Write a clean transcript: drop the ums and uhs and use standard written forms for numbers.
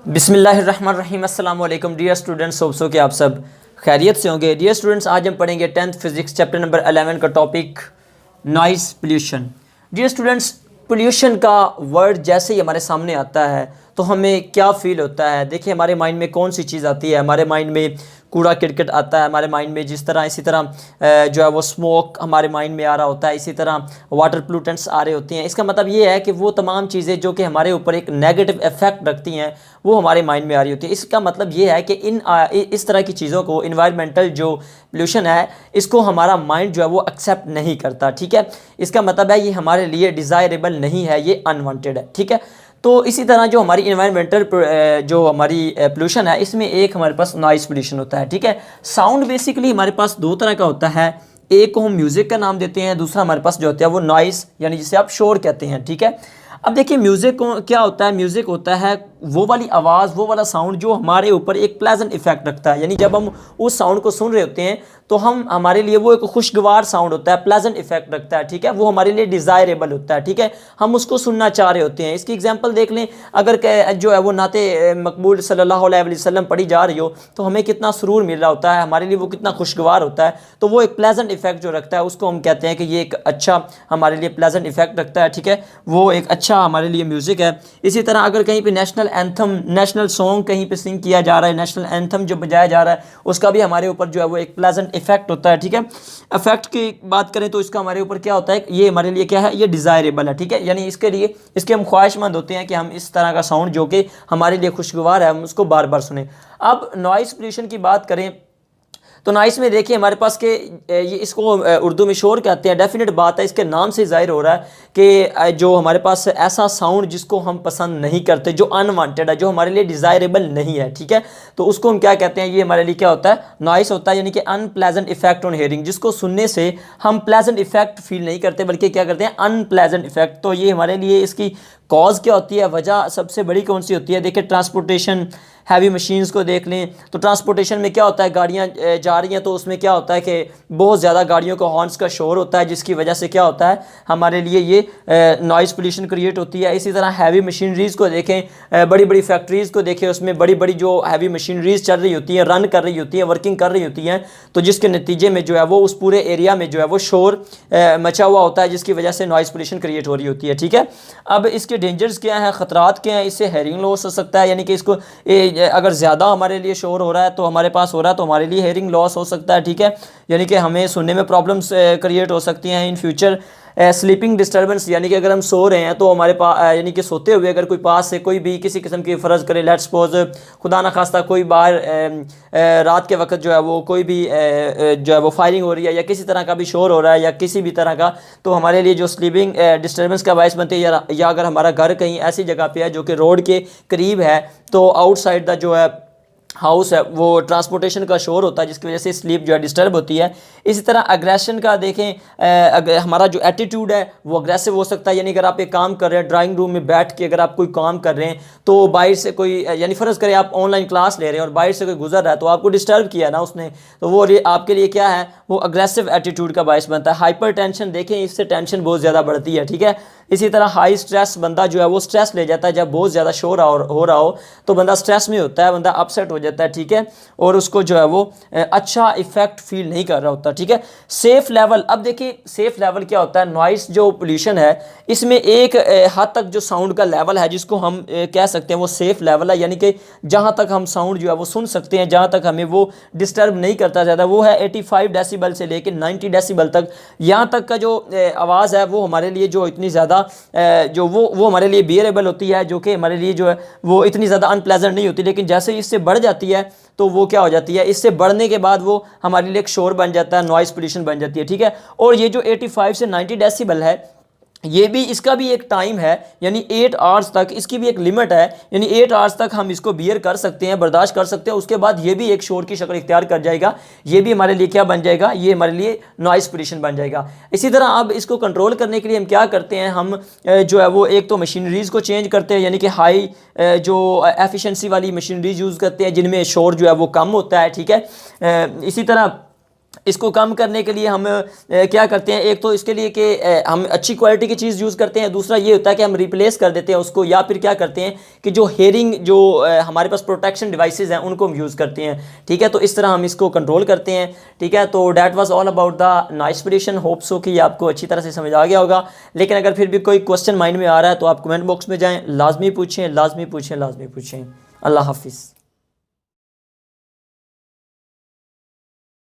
बिस्मिल्लाहिर्रहमानिर्रहीम। अस्सलाम वालेकुम डियर स्टूडेंट्स, होप सो कि आप सब खैरियत से होंगे। डियर स्टूडेंट्स, आज हम पढ़ेंगे 10th फिजिक्स चैप्टर नंबर 11 का topic noise pollution. Dear students, pollution का वर्ड जैसे ही हमारे सामने आता है तो हमें क्या फ़ील होता है? देखिए, हमारे माइंड में कौन सी चीज़ आती है? हमारे माइंड में कूड़ा किरकट आता है हमारे माइंड में, जिस तरह इसी तरह जो है वो स्मोक हमारे माइंड में आ रहा होता है, इसी तरह वाटर पोल्यूटेंट्स आ रहे होते हैं। इसका मतलब ये है कि वो तमाम चीज़ें जो कि हमारे ऊपर एक नेगेटिव इफेक्ट रखती हैं वो हमारे माइंड में आ रही होती है। इसका मतलब ये है कि इस तरह की चीज़ों को, इन्वायरमेंटल जो पोल्यूशन है, इसको हमारा माइंड जो है वो एक्सेप्ट नहीं करता। ठीक है, इसका मतलब है ये हमारे लिए डिज़ायरेबल नहीं है, ये अनवांटेड है। ठीक है, तो इसी तरह जो हमारी इन्वायरमेंटल जो हमारी पोल्यूशन है, इसमें एक हमारे पास नॉइज़ पोल्यूशन होता है। ठीक है, साउंड बेसिकली हमारे पास दो तरह का होता है। एक को हम म्यूज़िक का नाम देते हैं, दूसरा हमारे पास जो होता है वो नॉइज़, यानी जिसे आप शोर कहते हैं। ठीक है, अब देखिए म्यूज़िक को क्या होता है? म्यूज़िक होता है वो वाली आवाज़, वो वाला साउंड जो हमारे ऊपर एक प्लेजेंट इफेक्ट रखता है। यानी जब हम उस साउंड को सुन रहे होते हैं तो हमारे लिए वो एक खुशगवार साउंड होता है, प्लेजेंट इफेक्ट रखता है। ठीक है, वो हमारे लिए डिज़ायरेबल होता है। ठीक है, हम उसको सुनना चाह रहे होते हैं। इसकी एग्जांपल देख लें, अगर जो है वो नाते मकबूल सल्लल्लाहु अलैहि वसल्लम पढ़ी जा रही हो तो हमें कितना सुरूर मिल रहा होता है, हमारे लिए वो कितना खुशगवार होता है। तो वो एक प्लेजेंट इफेक्ट जो रखता है उसको हम कहते हैं कि ये एक अच्छा हमारे लिए प्लेजेंट इफेक्ट रखता है। ठीक है, वो एक अच्छा हमारे लिए म्यूज़िक है। इसी तरह अगर कहीं पे नेशनल एंथम, नेशनल सॉन्ग कहीं पे सिंग किया जा रहा है, नेशनल एंथम जो बजाया जा रहा है, उसका भी हमारे ऊपर जो है वो एक प्लेजेंट इफेक्ट होता है। ठीक है, इफेक्ट की बात करें तो इसका हमारे ऊपर क्या होता है? ये हमारे लिए क्या है? ये डिज़ायरेबल है। ठीक है, यानी इसके लिए हम ख्वाहिशमंद होते हैं कि हम इस तरह का साउंड जो कि हमारे लिए खुशगवार है, हम उसको बार बार सुने। अब नॉइज़ पोल्यूशन की बात करें तो नॉइस में देखिए हमारे पास के ये इसको उर्दू में शोर कहते हैं। डेफिनेट बात है, इसके नाम से ज़ाहिर हो रहा है कि जो हमारे पास ऐसा साउंड जिसको हम पसंद नहीं करते, जो अनवांटेड है, जो हमारे लिए डिज़ायरेबल नहीं है। ठीक है, तो उसको हम क्या कहते हैं? ये हमारे लिए क्या होता है? नॉइस होता है, यानी कि अनप्लेजेंट इफेक्ट ऑन हेयरिंग, जिसको सुनने से हम प्लेजेंट इफेक्ट फील नहीं करते बल्कि क्या करते हैं? Unpleasant effect. तो ये हमारे लिए इसकी कॉज क्या होती है? वजह सबसे बड़ी कौन सी होती है? देखिए, ट्रांसपोर्टेशन, हैवी मशीन्स को देख लें तो ट्रांसपोर्टेशन में क्या होता है? गाड़ियाँ जा रही हैं तो उसमें क्या होता है कि बहुत ज़्यादा गाड़ियों का हॉर्न्स का शोर होता है, जिसकी वजह से क्या होता है? हमारे लिए ये नॉइज़ पोल्यूशन क्रिएट होती है। इसी तरह हैवी मशीनरीज़ को देखें, बड़ी बड़ी फैक्ट्रीज़ को देखें, उसमें बड़ी बड़ी जो हैवी मशीनरीज़ चल रही होती हैं, रन कर रही होती हैं, वर्किंग कर रही होती हैं, तो जिसके नतीजे में जो है वो उस पूरे एरिया में जो है वो शोर मचा हुआ होता है, जिसकी वजह से नॉइज़ पोल्यूशन क्रिएट हो रही होती है। ठीक है, अब इसके डेंजर्स क्या हैं, ख़तरात क्या हैं? इससे हेयरिंग लॉस हो सकता है, यानी कि इसको अगर ज़्यादा हमारे लिए शोर हो रहा है तो हमारे पास हो रहा है तो हमारे लिए हेयरिंग लॉस हो सकता है। ठीक है, यानी कि हमें सुनने में प्रॉब्लम्स क्रिएट हो सकती हैं इन फ्यूचर। स्लीपिंग डिस्टर्बेंस, यानी कि अगर हम सो रहे हैं तो हमारे पास यानी कि सोते हुए अगर कोई पास से कोई भी किसी किस्म की फ़र्ज़ करे, लेट्स सपोज खुदा ना खास्ता कोई बाहर रात के वक्त जो है वो कोई भी जो है वो फायरिंग हो रही है या किसी तरह का भी शोर हो रहा है या किसी भी तरह का, तो हमारे लिए जो स्लीपिंग डिस्टर्बेंस का बायस बनती है, या अगर हमारा घर कहीं ऐसी जगह पे है जो कि रोड के करीब है तो आउटसाइड द जो है हाउस है वो ट्रांसपोर्टेशन का शोर होता है, जिसकी वजह से स्लीप जो है डिस्टर्ब होती है। इसी तरह अग्रेशन का देखें, अगर हमारा जो एटीट्यूड है वो अग्रेसिव हो सकता है, यानी अगर आप एक काम कर रहे हैं ड्राइंग रूम में बैठ के, अगर आप कोई काम कर रहे हैं तो बाहर से कोई, यानी फ़र्ज़ करें आप ऑनलाइन क्लास ले रहे हैं और बाहर से कोई गुजर रहा है तो आपको डिस्टर्ब किया ना उसने, तो वो आपके लिए क्या है? वो अग्रेसिव एटीट्यूड का बायस बनता है। हाइपर टेंशन देखें, इससे टेंशन बहुत ज़्यादा बढ़ती है। ठीक है, इसी तरह हाई स्ट्रेस, बंदा जो है वो स्ट्रेस ले जाता है, जब बहुत ज़्यादा शोर हो रहा हो तो बंदा स्ट्रेस में होता है, बंदा अपसेट हो जाता है। ठीक है, और उसको जो है वो अच्छा इफेक्ट फील नहीं कर रहा होता। ठीक है, सेफ लेवल, अब देखिए सेफ लेवल क्या होता है? नॉइस जो पोल्यूशन है इसमें एक हद तक जो साउंड का लेवल है जिसको हम कह सकते हैं वो सेफ लेवल है, यानी कि जहाँ तक हम साउंड जो है वो सुन सकते हैं, जहाँ तक हमें वो डिस्टर्ब नहीं करता ज़्यादा, वो है 85 डेसिबल से लेकर 90 डेसिबल तक। यहाँ तक का जो आवाज़ है वो हमारे लिए जो इतनी ज़्यादा जो वो हमारे लिए बियरेबल होती है, जो कि हमारे लिए जो है वो इतनी ज़्यादा अनप्लेजेंट नहीं होती। लेकिन जैसे ही इससे बढ़ जाती है तो वो क्या हो जाती है? इससे बढ़ने के बाद वो हमारे लिए एक शोर बन जाता है, नॉइज़ पोल्यूशन बन जाती है। ठीक है, और ये जो 85 से 90 डेसिबल है ये भी, इसका भी एक टाइम है, यानी 8 आवर्स तक इसकी भी एक लिमिट है, यानी 8 आवर्स तक हम इसको बियर कर सकते हैं, बर्दाश्त कर सकते हैं। उसके बाद ये भी एक शोर की शक्ल इख्तियार कर जाएगा, ये भी हमारे लिए क्या बन जाएगा? ये हमारे लिए नॉइज़ पोल्यूशन बन जाएगा। इसी तरह अब इसको कंट्रोल करने के लिए हम क्या करते हैं? हम जो है वो एक तो मशीनरीज़ को चेंज करते हैं, यानी कि हाई जो एफिशिएंसी वाली मशीनरीज यूज़ करते हैं जिनमें शोर जो है वो कम होता है। ठीक है, इसी तरह इसको कम करने के लिए हम क्या करते हैं, एक तो इसके लिए कि हम अच्छी क्वालिटी की चीज़ यूज़ करते हैं, दूसरा ये होता है कि हम रिप्लेस कर देते हैं उसको, या फिर क्या करते हैं कि जो हेयरिंग जो हमारे पास प्रोटेक्शन डिवाइसेस हैं उनको हम यूज़ करते हैं। ठीक है, तो इस तरह हम इसको कंट्रोल करते हैं। ठीक है, तो that was all about the noise pollution. Hope so कि ये आपको अच्छी तरह से समझ आ गया होगा। लेकिन अगर फिर भी कोई क्वेश्चन माइंड में आ रहा है तो आप कमेंट बॉक्स में जाएँ, लाजमी पूछें, लाजमी पूछें, लाजमी पूछें। अल्लाह हाफिज़।